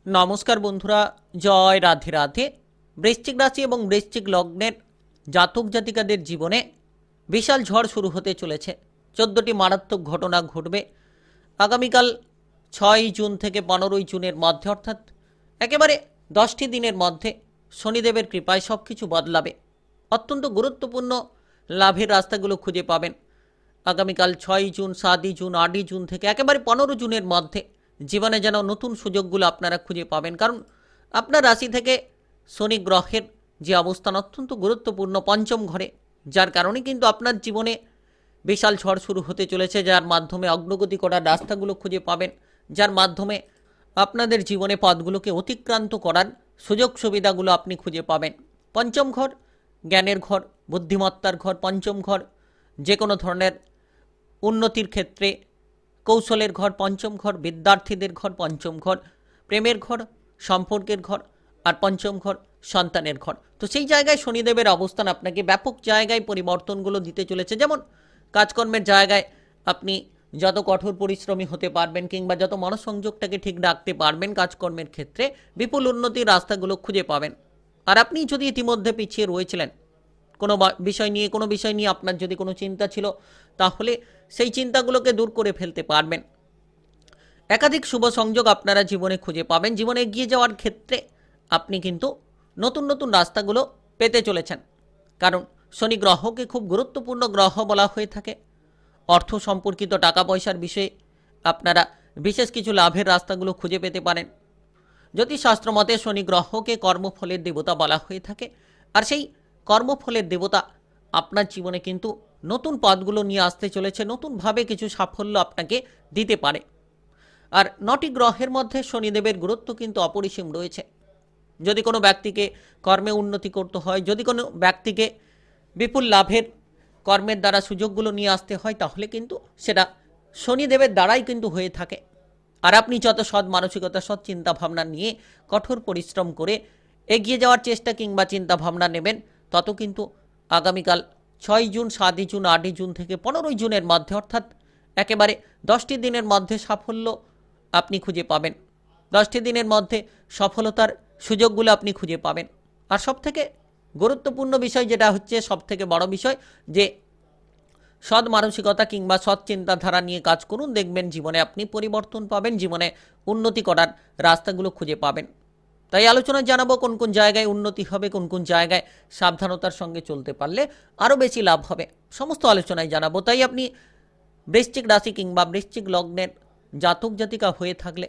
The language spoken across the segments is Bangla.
নমস্কার বন্ধুরা, জয় রাধে রাধে। বৃশ্চিক রাশি এবং বৃশ্চিক লগ্নের জাতক জাতিকাদের জীবনে বিশাল ঝড় শুরু হতে চলেছে। 14টি মারাত্মক ঘটনা ঘটবে আগামীকাল 6 জুন থেকে 15 জুনের মধ্যে, অর্থাৎ একেবারে 10টি দিনের মধ্যে শনিদেবের কৃপায় সব কিছু বদলাবে। অত্যন্ত গুরুত্বপূর্ণ লাভের রাস্তাগুলো খুঁজে পাবেন আগামীকাল 6 জুন, 7 জুন, 8 জুন থেকে একেবারে 15 জুনের মধ্যে। জীবনে যেন নতুন সুযোগগুলো আপনারা খুঁজে পাবেন, কারণ আপনার রাশি থেকে শনি গ্রহের যে অবস্থান অত্যন্ত গুরুত্বপূর্ণ পঞ্চম ঘরে, যার কারণে কিন্তু আপনার জীবনে বিশাল ঝড় শুরু হতে চলেছে, যার মাধ্যমে অগ্রগতি করার রাস্তাগুলো খুঁজে পাবেন, যার মাধ্যমে আপনাদের জীবনে পথগুলোকে অতিক্রান্ত করার সুযোগ সুবিধাগুলো আপনি খুঁজে পাবেন। পঞ্চম ঘর জ্ঞানের ঘর, বুদ্ধিমত্তার ঘর। পঞ্চম ঘর যে কোনো ধরনের উন্নতির ক্ষেত্রে কৌশলের ঘর। পঞ্চম ঘর বিদ্যার্থীদের ঘর। পঞ্চম ঘর প্রেমের ঘর, সম্পর্কের ঘর। আর পঞ্চম ঘর সন্তানের ঘর। তো সেই জায়গায় শনিদেবের অবস্থান আপনাকে ব্যাপক জায়গায় পরিবর্তনগুলো দিতে চলেছে। যেমন কাজকর্মের জায়গায় আপনি যত কঠোর পরিশ্রমী হতে পারবেন কিংবা যত মনসংযোগটাকে ঠিক রাখতে পারবেন, কাজকর্মের ক্ষেত্রে বিপুল উন্নতির রাস্তাগুলো খুঁজে পাবেন। আর আপনি যদি ইতিমধ্যে পিছিয়ে রয়েছিলেন কোনো বিষয় নিয়ে আপনার যদি কোনো চিন্তা ছিল, তাহলে সেই চিন্তাগুলোকে দূর করে ফেলতে পারবেন। একাধিক শুভ সংযোগ আপনারা জীবনে খুঁজে পাবেন। জীবনে এগিয়ে যাওয়ার ক্ষেত্রে আপনি কিন্তু নতুন নতুন রাস্তাগুলো পেতে চলেছেন, কারণ শনি গ্রহকে খুব গুরুত্বপূর্ণ গ্রহ বলা হয়ে থাকে। অর্থ সম্পর্কিত টাকা পয়সার বিষয়ে আপনারা বিশেষ কিছু লাভের রাস্তাগুলো খুঁজে পেতে পারেন। জ্যোতিষশাস্ত্র মতে শনি গ্রহকে কর্মফলের দেবতা বলা হয়ে থাকে, আর সেই কর্মফলের দেবতা আপনার জীবনে কিন্তু নতুন পথগুলো নিয়ে আসতে চলেছে, নতুনভাবে কিছু সাফল্য আপনাকে দিতে পারে। আর 9টি গ্রহের মধ্যে শনিদেবের গুরুত্ব কিন্তু অপরিসীম রয়েছে। যদি কোনো ব্যক্তিকে কর্মে উন্নতি করতে হয়, যদি কোনো ব্যক্তিকে বিপুল লাভের কর্মের দ্বারা সুযোগগুলো নিয়ে আসতে হয়, তাহলে কিন্তু সেটা শনিদেবের দ্বারাই কিন্তু হয়ে থাকে। আর আপনি যত সৎ মানসিকতা, সৎ চিন্তাভাবনা নিয়ে কঠোর পরিশ্রম করে এগিয়ে যাওয়ার চেষ্টা কিংবা চিন্তাভাবনা নেবেন, তত কিন্তু আগামীকাল 6 জুন, 7 জুন, 8 জুন থেকে 15 জুনের মধ্যে, অর্থাৎ একেবারে 10টি দিনের মধ্যে সাফল্য আপনি খুঁজে পাবেন। 10টি দিনের মধ্যে সফলতার সুযোগগুলো আপনি খুঁজে পাবেন। আর সবথেকে গুরুত্বপূর্ণ বিষয় যেটা হচ্ছে, সবথেকে বড় বিষয়, যে সৎ মানসিকতা কিংবা সৎ চিন্তাধারা নিয়ে কাজ করুন, দেখবেন জীবনে আপনি পরিবর্তন পাবেন, জীবনে উন্নতি করার রাস্তাগুলো খুঁজে পাবেন। তাই আলোচনা জানাবো কোন কোন জায়গায় উন্নতি হবে, কোন কোন জায়গায় সাবধানতার সঙ্গে চলতে পারলে আরও বেশি লাভ হবে, সমস্ত আলোচনায় জানাবো। তাই আপনি বৃশ্চিক রাশি কিংবা বৃশ্চিক লগ্নের জাতক জাতিকা হয়ে থাকলে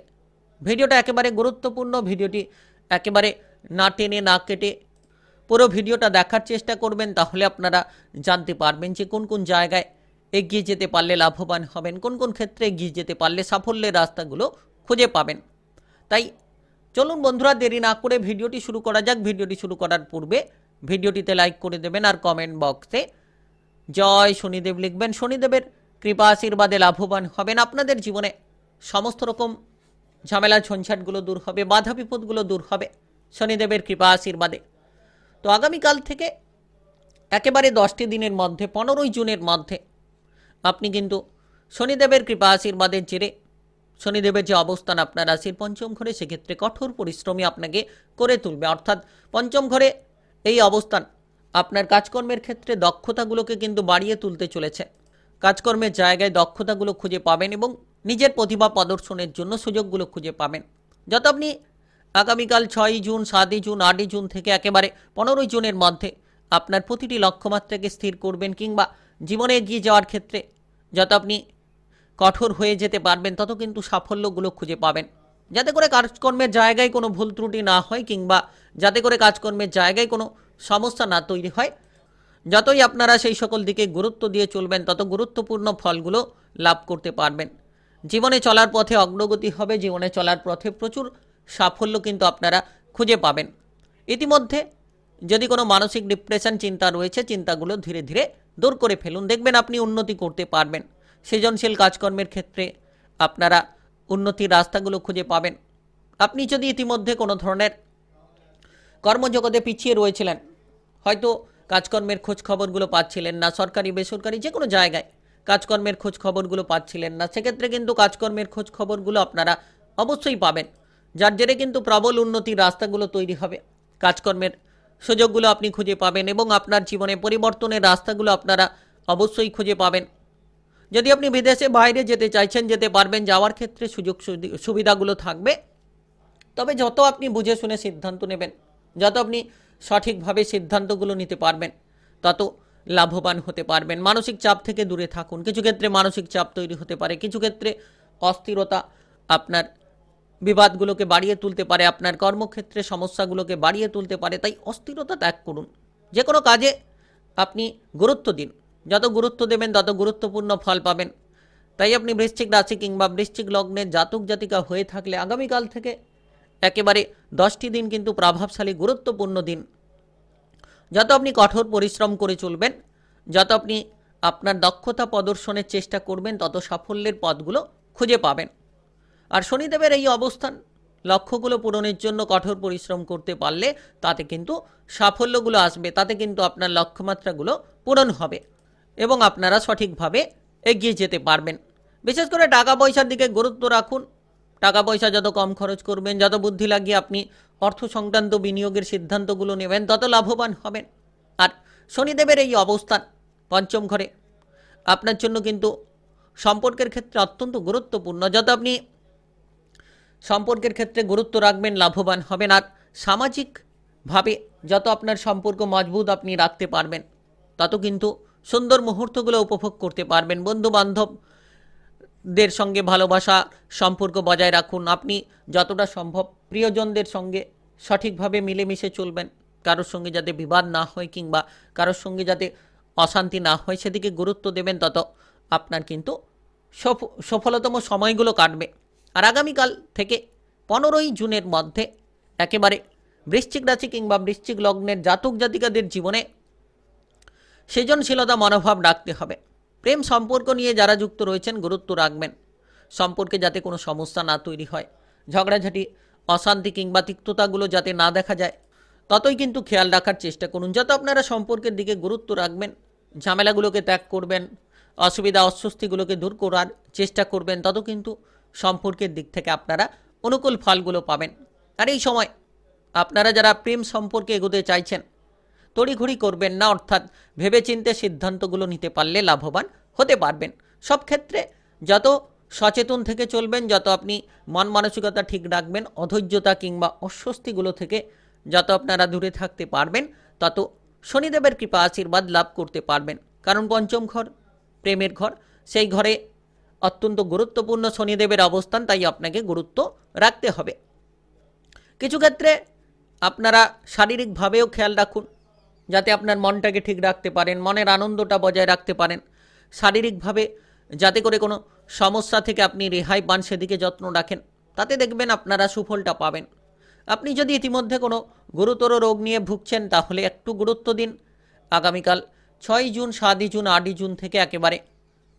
ভিডিওটা একেবারে গুরুত্বপূর্ণ। ভিডিওটি একেবারে না টেনে না কেটে পুরো ভিডিওটা দেখার চেষ্টা করবেন, তাহলে আপনারা জানতে পারবেন যে কোন কোন জায়গায় এগিয়ে যেতে পারলে লাভবান হবেন, কোন কোন ক্ষেত্রে এগিয়ে যেতে পারলে সাফল্যের রাস্তাগুলো খুঁজে পাবেন। তাই চলুন বন্ধুরা, দেরি না করে ভিডিওটি শুরু করা যাক। ভিডিওটি শুরু করার পূর্বে ভিডিওটিতে লাইক করে দেবেন, আর কমেন্ট বক্সে জয় শনিদেব লিখবেন। শনিদেবের কৃপা আশীর্বাদে লাভবান হবেন। আপনাদের জীবনে সমস্ত রকম ঝামেলা ঝঞ্ঝাটগুলো দূর হবে, বাধা বিপদগুলো দূর হবে শনিদেবের কৃপা আশীর্বাদে। তো আগামীকাল থেকে একেবারে 10টি দিনের মধ্যে 15 জুনের মধ্যে আপনি কিন্তু শনিদেবের কৃপা আশীর্বাদের জেরে শনিদেবের যে অবস্থান আপনার রাশির পঞ্চম ঘরে, সেক্ষেত্রে কঠোর পরিশ্রমী আপনাকে করে তুলবে। অর্থাৎ পঞ্চম ঘরে এই অবস্থান আপনার কাজকর্মের ক্ষেত্রে দক্ষতাগুলোকে কিন্তু বাড়িয়ে তুলতে চলেছে। কাজকর্মের জায়গায় দক্ষতাগুলো খুঁজে পাবেন এবং নিজের প্রতিভা প্রদর্শনের জন্য সুযোগগুলো খুঁজে পাবেন। যত আপনি আগামীকাল 6 জুন, 7 জুন, 8 জুন থেকে একেবারে 15 জুনের মধ্যে আপনার প্রতিটি লক্ষ্যমাত্রাকে স্থির করবেন কিংবা জীবনে এগিয়ে যাওয়ার ক্ষেত্রে যত আপনি কঠোর হয়ে যেতে পারবেন, তত কিন্তু সাফল্যগুলো খুঁজে পাবেন। যাতে করে কাজকর্মের জায়গায় কোনো ভুল ত্রুটি না হয় কিংবা যাতে করে কাজকর্মের জায়গায় কোনো সমস্যা না তৈরি হয়, যতই আপনারা সেই সকল দিকে গুরুত্ব দিয়ে চলবেন, তত গুরুত্বপূর্ণ ফলগুলো লাভ করতে পারবেন। জীবনে চলার পথে অগ্রগতি হবে, জীবনে চলার পথে প্রচুর সাফল্য কিন্তু আপনারা খুঁজে পাবেন। ইতিমধ্যে যদি কোনো মানসিক ডিপ্রেশন চিন্তা রয়েছে, চিন্তাগুলো ধীরে ধীরে দূর করে ফেলুন, দেখবেন আপনি উন্নতি করতে পারবেন। সৃজনশীল কাজকর্মের ক্ষেত্রে আপনারা উন্নতির রাস্তাগুলো খুঁজে পাবেন। আপনি যদি ইতিমধ্যে কোনো ধরনের কর্মজগতে পিছিয়ে রয়েছিলেন, হয়তো কাজকর্মের খোঁজ খবরগুলো পাচ্ছিলেন না, সরকারি বেসরকারি যে কোনো জায়গায় কাজকর্মের খোঁজ খবরগুলো পাচ্ছিলেন না, সেক্ষেত্রে কিন্তু কাজকর্মের খোঁজ খবরগুলো আপনারা অবশ্যই পাবেন। যার জেরে কিন্তু প্রবল উন্নতির রাস্তাগুলো তৈরি হবে। কাজকর্মের সুযোগগুলো আপনি খুঁজে পাবেন এবং আপনার জীবনে পরিবর্তনের রাস্তাগুলো আপনারা অবশ্যই খুঁজে পাবেন। যদি আপনি বিদেশে বাইরে যেতে চাইছেন, যেতে পারবেন, যাওয়ার ক্ষেত্রে সুযোগ সুবিধাগুলো থাকবে। তবে যত আপনি বুঝে শুনে সিদ্ধান্ত নেবেন, যত আপনি সঠিকভাবে সিদ্ধান্তগুলো নিতে পারবেন, তত লাভবান হতে পারবেন। মানসিক চাপ থেকে দূরে থাকুন। কিছু ক্ষেত্রে মানসিক চাপ তৈরি হতে পারে, কিছু ক্ষেত্রে অস্থিরতা আপনার বিবাদগুলোকে বাড়িয়ে তুলতে পারে, আপনার কর্মক্ষেত্রে সমস্যাগুলোকে বাড়িয়ে তুলতে পারে। তাই অস্থিরতা ত্যাগ করুন। যে কোনো কাজে আপনি গুরুত্ব দিন। যত গুরুত্ব দেবেন তত গুরুত্বপূর্ণ ফল পাবেন। তাই আপনি বৃশ্চিক রাশি কিংবা বৃশ্চিক লগ্নের জাতক জাতিকা হয়ে থাকলে আগামীকাল থেকে একেবারে 10টি দিন কিন্তু প্রভাবশালী গুরুত্বপূর্ণ দিন। যত আপনি কঠোর পরিশ্রম করে চলবেন, যত আপনি আপনার দক্ষতা প্রদর্শনের চেষ্টা করবেন, তত সাফল্যের পথগুলো খুঁজে পাবেন। আর শনিদেবের এই অবস্থান, লক্ষ্যগুলো পূরণের জন্য কঠোর পরিশ্রম করতে পারলে তাতে কিন্তু সাফল্যগুলো আসবে, তাতে কিন্তু আপনার লক্ষ্যমাত্রাগুলো পূরণ হবে এবং আপনারা সঠিকভাবে এগিয়ে যেতে পারবেন। বিশেষ করে টাকা পয়সার দিকে গুরুত্ব রাখুন। টাকা পয়সা যত কম খরচ করবেন, যত বুদ্ধি লাগিয়ে আপনি অর্থ সংক্রান্ত বিনিয়োগের সিদ্ধান্তগুলো নেবেন, তত লাভবান হবেন। আর শনিদেবের এই অবস্থান পঞ্চম ঘরে আপনার জন্য কিন্তু সম্পর্কের ক্ষেত্রে অত্যন্ত গুরুত্বপূর্ণ। যত আপনি সম্পর্কের ক্ষেত্রে গুরুত্ব রাখবেন, লাভবান হবেন। আর সামাজিকভাবে যত আপনার সম্পর্ক মজবুত আপনি রাখতে পারবেন, তত কিন্তু সুন্দর মুহূর্তগুলো উপভোগ করতে পারবেন। বন্ধু বান্ধবদের সঙ্গে ভালোবাসা সম্পর্ক বজায় রাখুন। আপনি যতটা সম্ভব প্রিয়জনদের সঙ্গে সঠিকভাবে মিলেমিশে চলবেন। কারোর সঙ্গে যাতে বিবাদ না হয় কিংবা কারোর সঙ্গে যাতে অশান্তি না হয়, সেদিকে গুরুত্ব দেবেন, তত আপনার কিন্তু সফলতম সময়গুলো কাটবে। আর আগামীকাল থেকে 15ই জুনের মধ্যে একেবারে বৃশ্চিক রাশি কিংবা বৃশ্চিক লগ্নের জাতক জাতিকাদের জীবনে সৃজনশীলতা মনোভাব রাখতে হবে। প্রেম সম্পর্ক নিয়ে যারা যুক্ত রয়েছেন, গুরুত্ব রাখবেন। সম্পর্কে যাতে কোনো সমস্যা না তৈরি হয়, ঝগড়াঝাটি, অশান্তি কিংবা তিক্ততাগুলো যাতে না দেখা যায়, ততই কিন্তু খেয়াল রাখার চেষ্টা করুন। যত আপনারা সম্পর্কের দিকে গুরুত্ব রাখবেন, ঝামেলাগুলোকে ত্যাগ করবেন, অসুবিধা অস্বস্তিগুলোকে দূর করার চেষ্টা করবেন, তত কিন্তু সম্পর্কের দিক থেকে আপনারা অনুকূল ফলগুলো পাবেন। আর এই সময় আপনারা যারা প্রেম সম্পর্কে এগোতে চাইছেন, তড়িঘড়ি করবেন না, অর্থাৎ ভেবেচিন্তে সিদ্ধান্তগুলো নিতে পারলে লাভবান হতে পারবেন। সব ক্ষেত্রে যত সচেতন থেকে চলবেন, যত আপনি মন মানসিকতা ঠিক রাখবেন, অধৈর্যতা কিংবা অস্বস্তিগুলো থেকে যত আপনারা দূরে থাকতে পারবেন, তত শনিদেবের কৃপা আশীর্বাদ লাভ করতে পারবেন। কারণ পঞ্চম ঘর প্রেমের ঘর, সেই ঘরে অত্যন্ত গুরুত্বপূর্ণ শনিদেবের অবস্থান, তাই আপনাকে গুরুত্ব রাখতে হবে। কিছু ক্ষেত্রে আপনারা শারীরিকভাবেও খেয়াল রাখুন, যাতে আপনার মনটাকে ঠিক রাখতে পারেন, মনের আনন্দটা বজায় রাখতে পারেন। শারীরিকভাবে যাতে করে কোনো সমস্যা থেকে আপনি রেহাই পান, সেদিকে যত্ন রাখেন, তাতে দেখবেন আপনারা সুফলটা পাবেন। আপনি যদি ইতিমধ্যে কোনো গুরুতর রোগ নিয়ে ভুগছেন, তাহলে একটু গুরুত্ব দিন। আগামীকাল 6ই জুন, 7ই জুন, 8ই জুন থেকে একেবারে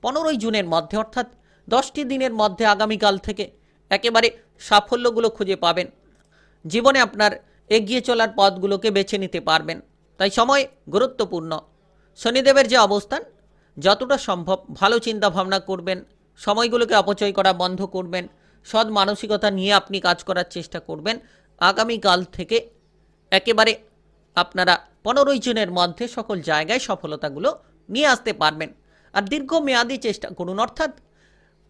15ই জুনের মধ্যে, অর্থাৎ 10টি দিনের মধ্যে আগামীকাল থেকে একেবারে সাফল্যগুলো খুঁজে পাবেন। জীবনে আপনার এগিয়ে চলার পথগুলোকে বেছে নিতে পারবেন। তাই সময় গুরুত্বপূর্ণ। শনিদেবের যে অবস্থান, যতটা সম্ভব ভালো চিন্তা ভাবনা করবেন, সময়গুলোকে অপচয় করা বন্ধ করবেন, সৎ মানসিকতা নিয়ে আপনি কাজ করার চেষ্টা করবেন। আগামীকাল থেকে একেবারে আপনারা 15ই জুনের মধ্যে সকল জায়গায় সফলতাগুলো নিয়ে আসতে পারবেন। আর দীর্ঘমেয়াদী চেষ্টা করুন, অর্থাৎ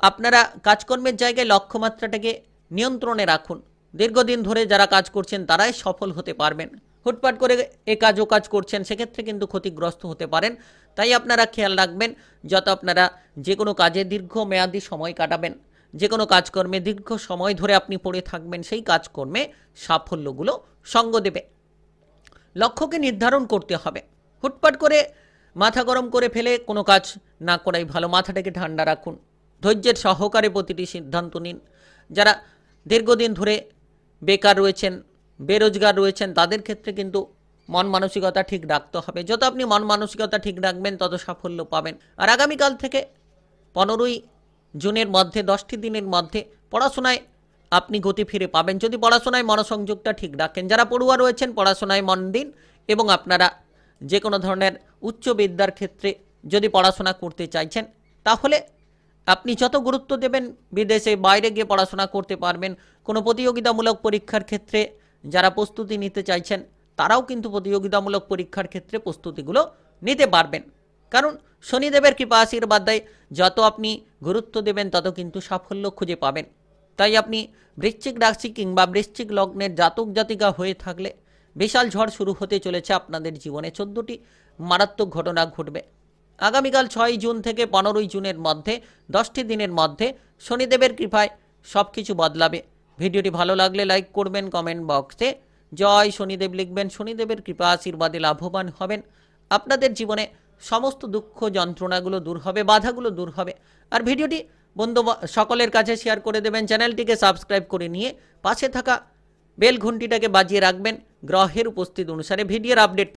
আপনারা কাজকর্মের জায়গায় লক্ষ্যমাত্রাটাকে নিয়ন্ত্রণে রাখুন। দীর্ঘদিন ধরে যারা কাজ করছেন তারাই সফল হতে পারবেন। হুটপাট করে এ কাজ ও কাজ করছেন, সেক্ষেত্রে কিন্তু ক্ষতিগ্রস্ত হতে পারেন। তাই আপনারা খেয়াল রাখবেন, যত আপনারা যে কোনো কাজে দীর্ঘমেয়াদী সময় কাটাবেন, যে কোনো কাজকর্মে দীর্ঘ সময় ধরে আপনি পড়ে থাকবেন, সেই কাজকর্মে সাফল্যগুলো সঙ্গ দেবে। লক্ষ্যকে নির্ধারণ করতে হবে। হুটপাট করে মাথা গরম করে ফেলে কোনো কাজ না করাই ভালো। মাথাটাকে ঠান্ডা রাখুন, ধৈর্যের সহকারে প্রতিটি সিদ্ধান্ত নিন। যারা দীর্ঘদিন ধরে বেকার রয়েছেন, বেরোজগার রয়েছেন, তাদের ক্ষেত্রে কিন্তু মন মানসিকতা ঠিক রাখতে হবে। যত আপনি মন মানসিকতা ঠিক রাখবেন, তত সাফল্য পাবেন। আর আগামীকাল থেকে 15ই জুনের মধ্যে 10টি দিনের মধ্যে পড়াশোনায় আপনি গতি ফিরে পাবেন, যদি পড়াশোনায় মনোসংযোগটা ঠিক রাখেন। যারা পড়ুয়া রয়েছেন, পড়াশোনায় মন দিন এবং আপনারা যে কোনো ধরনের উচ্চ বিদ্যার ক্ষেত্রে যদি পড়াশোনা করতে চাইছেন, তাহলে আপনি যত গুরুত্ব দেবেন, বিদেশে বাইরে গিয়ে পড়াশোনা করতে পারবেন। কোনো প্রতিযোগিতামূলক পরীক্ষার ক্ষেত্রে যারা প্রস্তুতি নিতে চাইছেন তারাও কিন্তু প্রতিযোগিতামূলক পরীক্ষার ক্ষেত্রে প্রস্তুতিগুলো নিতে পারবেন। কারণ শনিদেবের কৃপা আশীর্বাদে যত আপনি গুরুত্ব দেবেন তত কিন্তু সাফল্য খুঁজে পাবেন। তাই আপনি বৃশ্চিক রাশি কিংবা বৃশ্চিক লগ্নের জাতক জাতিকা হয়ে থাকলে বিশাল ঝড় শুরু হতে চলেছে আপনাদের জীবনে। 14টি মারাত্মক ঘটনা ঘটবে। আগামীকাল 6 জুন থেকে 15 জুনের মধ্যে 10টি দিনের মধ্যে শনিদেবের কৃপায় সব কিছু বদলাবে। ভিডিওটি ভালো লাগলে লাইক করবেন, কমেন্ট বক্সে জয় শনিদেব লিখবেন। শনিদেবের কৃপা আশীর্বাদে লাভবান হবেন। আপনাদের জীবনে সমস্ত দুঃখ যন্ত্রণাগুলো দূর হবে, বাধাগুলো দূর হবে। আর ভিডিওটি বন্ধু সকলের কাছে শেয়ার করে দেবেন। চ্যানেলটিকে সাবস্ক্রাইব করে নিয়ে পাশে থাকা বেল ঘন্টিটাকে বাজিয়ে রাখবেন গ্রহের উপস্থিতি অনুসারে ভিডিওর আপডেট